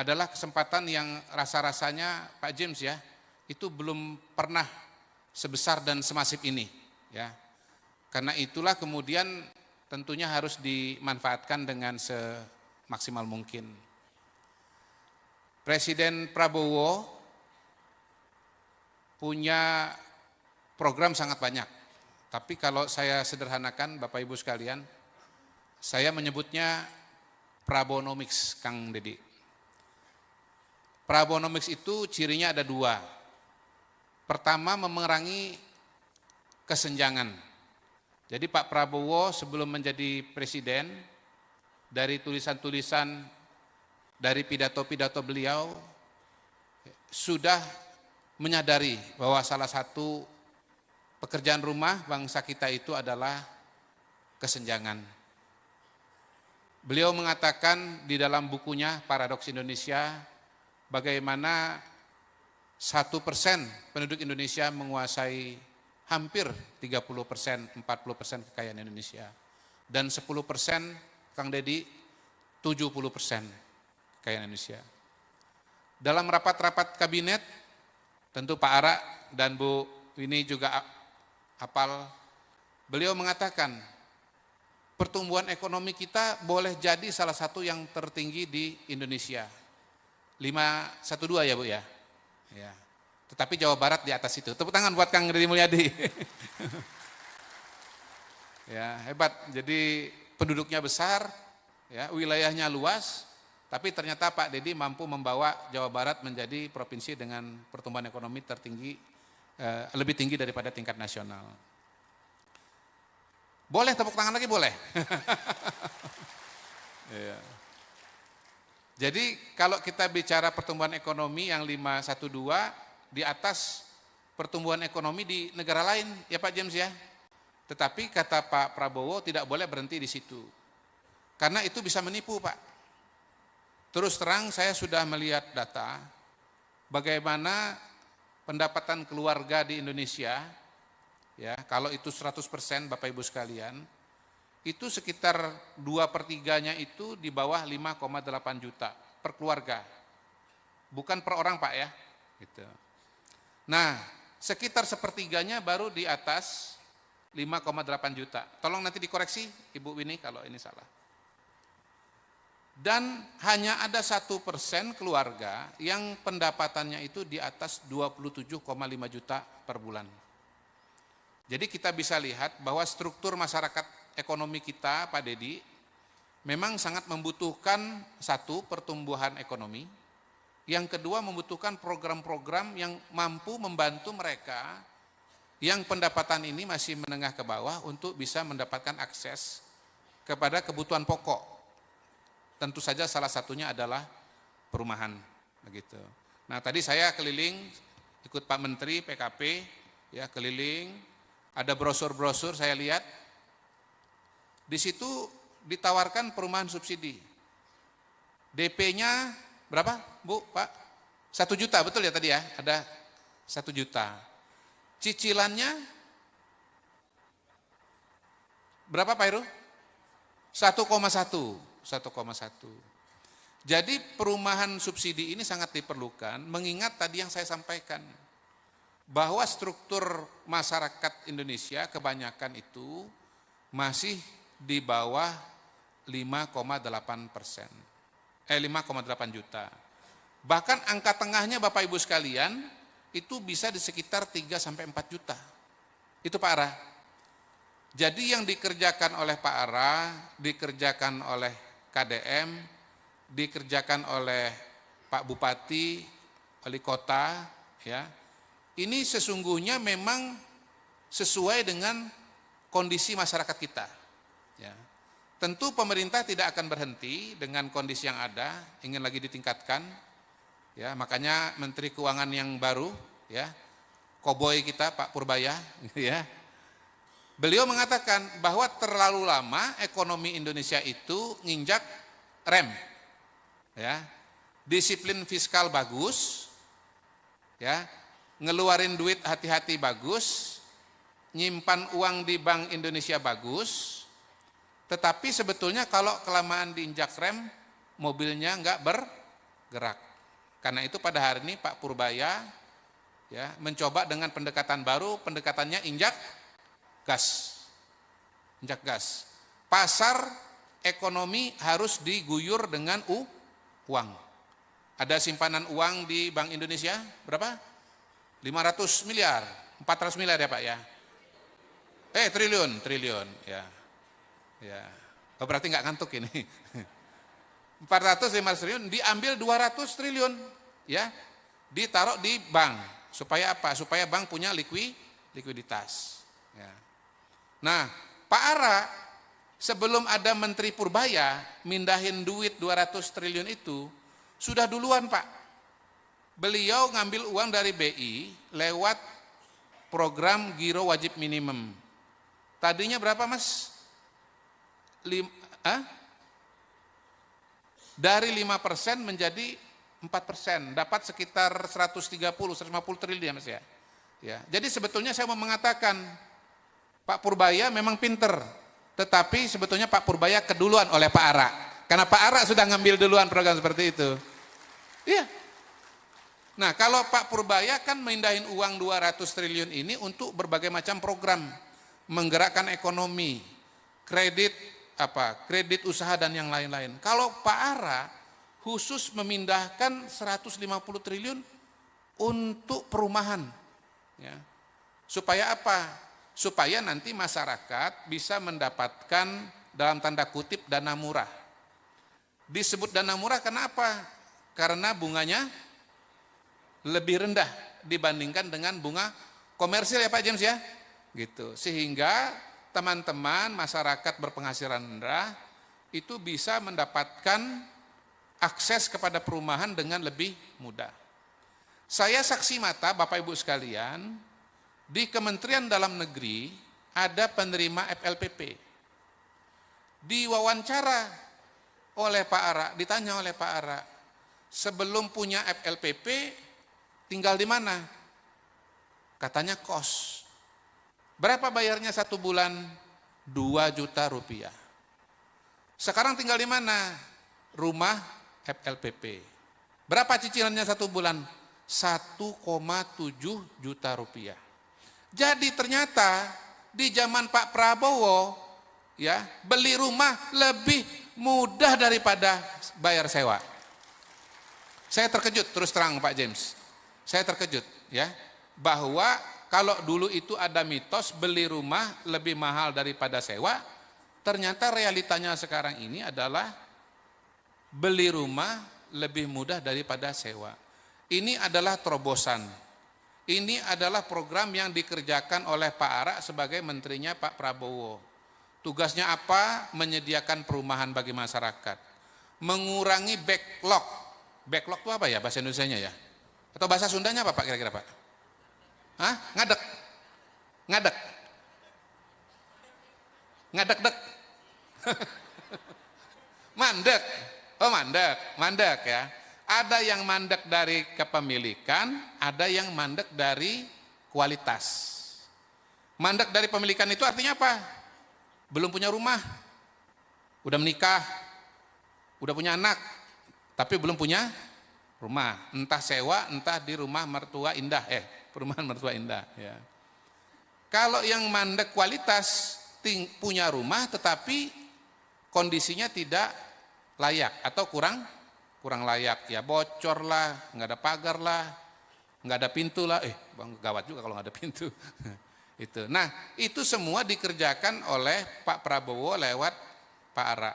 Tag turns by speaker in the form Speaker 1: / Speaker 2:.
Speaker 1: adalah kesempatan yang rasa-rasanya Pak James ya, itu belum pernah sebesar dan semasif ini ya. Karena itulah kemudian tentunya harus dimanfaatkan dengan semaksimal mungkin. Presiden Prabowo punya program sangat banyak. Tapi kalau saya sederhanakan Bapak Ibu sekalian, saya menyebutnya Prabonomics, Kang Dedi. Prabonomics itu cirinya ada dua. Pertama, memerangi kesenjangan. Jadi Pak Prabowo sebelum menjadi presiden, dari tulisan-tulisan, dari pidato-pidato beliau, sudah menyadari bahwa salah satu pekerjaan rumah bangsa kita itu adalah kesenjangan. Beliau mengatakan di dalam bukunya Paradoks Indonesia, bagaimana 1% penduduk Indonesia menguasai hampir 30%, 40% kekayaan Indonesia. Dan 10%, Kang Dedi, 70% kekayaan Indonesia. Dalam rapat-rapat kabinet, tentu Pak Ara dan Bu Winnie juga hafal, beliau mengatakan, pertumbuhan ekonomi kita boleh jadi salah satu yang tertinggi di Indonesia. 512 ya Bu ya. Ya. Tetapi Jawa Barat di atas itu. Tepuk tangan buat Kang Deddy Mulyadi. Ya, hebat. Jadi penduduknya besar, ya, wilayahnya luas, tapi ternyata Pak Deddy mampu membawa Jawa Barat menjadi provinsi dengan pertumbuhan ekonomi tertinggi, lebih tinggi daripada tingkat nasional. Boleh tepuk tangan lagi boleh. Ya. Jadi kalau kita bicara pertumbuhan ekonomi yang 512 di atas pertumbuhan ekonomi di negara lain ya Pak James ya. Tetapi kata Pak Prabowo tidak boleh berhenti di situ. Karena itu bisa menipu Pak. Terus terang saya sudah melihat data bagaimana pendapatan keluarga di Indonesia ya, kalau itu 100% Bapak Ibu sekalian, itu sekitar 2/3-nya itu di bawah 5,8 juta per keluarga. Bukan per orang Pak ya. Gitu. Nah, sekitar sepertiganya baru di atas 5,8 juta. Tolong nanti dikoreksi Ibu Winnie kalau ini salah. Dan hanya ada 1% keluarga yang pendapatannya itu di atas 27,5 juta per bulan. Jadi kita bisa lihat bahwa struktur masyarakat ekonomi kita, Pak Deddy, memang sangat membutuhkan satu, pertumbuhan ekonomi. Yang kedua, membutuhkan program-program yang mampu membantu mereka yang pendapatan ini masih menengah ke bawah untuk bisa mendapatkan akses kepada kebutuhan pokok. Tentu saja salah satunya adalah perumahan. Begitu. Nah tadi saya keliling, ikut Pak Menteri PKP, ya keliling, ada brosur-brosur saya lihat. Di situ ditawarkan perumahan subsidi. DP-nya berapa, Bu, Pak? 1 juta, betul ya tadi ya? Ada 1 juta. Cicilannya berapa Pak Heru? 1,1. Jadi perumahan subsidi ini sangat diperlukan, mengingat tadi yang saya sampaikan, bahwa struktur masyarakat Indonesia kebanyakan itu masih di bawah 5,8%. 5,8 juta. Bahkan angka tengahnya Bapak Ibu sekalian itu bisa di sekitar 3-4 juta. Itu Pak Ara. Jadi yang dikerjakan oleh Pak Ara, dikerjakan oleh KDM, dikerjakan oleh Pak Bupati, Wali Kota, ya. Ini sesungguhnya memang sesuai dengan kondisi masyarakat kita. Ya. Tentu pemerintah tidak akan berhenti dengan kondisi yang ada, ingin lagi ditingkatkan. Ya, makanya Menteri Keuangan yang baru, ya, koboi kita Pak Purbaya, ya. Beliau mengatakan bahwa terlalu lama ekonomi Indonesia itu nginjak rem. Ya. Disiplin fiskal bagus, ya. Ngeluarin duit hati-hati bagus, nyimpan uang di Bank Indonesia bagus, tetapi sebetulnya kalau kelamaan diinjak rem, mobilnya nggak gerak. Karena itu pada hari ini Pak Purbaya ya mencoba dengan pendekatan baru, pendekatannya injak gas. Injak gas. Pasar ekonomi harus diguyur dengan uang. Ada simpanan uang di Bank Indonesia berapa? 500 miliar, 400 miliar ya Pak ya. Triliun ya. Ya. Oh, berarti nggak ngantuk ini. 400-500 triliun diambil 200 triliun ya. Ditaruh di bank. Supaya apa? Supaya bank punya likuiditas. Ya. Nah, Pak Ara sebelum ada Menteri Purbaya mindahin duit 200 triliun itu sudah duluan Pak. Beliau ngambil uang dari BI lewat program Giro Wajib Minimum. Tadinya berapa Mas? Dari 5% menjadi 4%, dapat sekitar 150 triliun ya Mas ya. Ya. Jadi sebetulnya saya mau mengatakan Pak Purbaya memang pinter, tetapi sebetulnya Pak Purbaya keduluan oleh Pak Ara. Karena Pak Ara sudah ngambil duluan program seperti itu. Iya. Nah, kalau Pak Purbaya kan mindahin uang 200 triliun ini untuk berbagai macam program, menggerakkan ekonomi, kredit usaha dan yang lain-lain. Kalau Pak Ara khusus memindahkan 150 triliun untuk perumahan. Ya. Supaya apa? Supaya nanti masyarakat bisa mendapatkan dalam tanda kutip dana murah. Disebut dana murah kenapa? Karena bunganya lebih rendah dibandingkan dengan bunga komersil ya Pak James ya. Gitu. Sehingga teman-teman masyarakat berpenghasilan rendah itu bisa mendapatkan akses kepada perumahan dengan lebih mudah. Saya saksi mata Bapak Ibu sekalian, di Kementerian Dalam Negeri ada penerima FLPP. Diwawancara oleh Pak Ara, ditanya oleh Pak Ara, sebelum punya FLPP tinggal di mana? Katanya kos. Berapa bayarnya satu bulan? 2 juta rupiah. Sekarang tinggal di mana? Rumah FLPP. Berapa cicilannya satu bulan? 1,7 juta rupiah. Jadi ternyata di zaman Pak Prabowo ya beli rumah lebih mudah daripada bayar sewa. Saya terkejut terus terang Pak James. Saya terkejut ya bahwa kalau dulu itu ada mitos beli rumah lebih mahal daripada sewa, ternyata realitanya sekarang ini adalah beli rumah lebih mudah daripada sewa. Ini adalah terobosan. Ini adalah program yang dikerjakan oleh Pak Ara sebagai menterinya Pak Prabowo. Tugasnya apa? Menyediakan perumahan bagi masyarakat. Mengurangi backlog. Backlog itu apa ya bahasa Indonesianya ya? Atau bahasa Sundanya apa Pak kira-kira Pak? Hah? Ngadek. Ngadek. Ngadek-dek. Mandek. Oh mandek. Mandek ya. Ada yang mandek dari kepemilikan, ada yang mandek dari kualitas. Mandek dari pemilikan itu artinya apa? Belum punya rumah. Udah menikah. Udah punya anak. Tapi belum punya rumah. Entah sewa, entah di rumah mertua indah. Perumahan mertua indah ya. Kalau yang mandek kualitas punya rumah tetapi kondisinya tidak layak atau kurang layak ya, bocor lah, nggak ada pagar lah, nggak ada pintu lah, bang gawat juga kalau nggak ada pintu. Itu. Nah itu semua dikerjakan oleh Pak Prabowo lewat Pak Ara.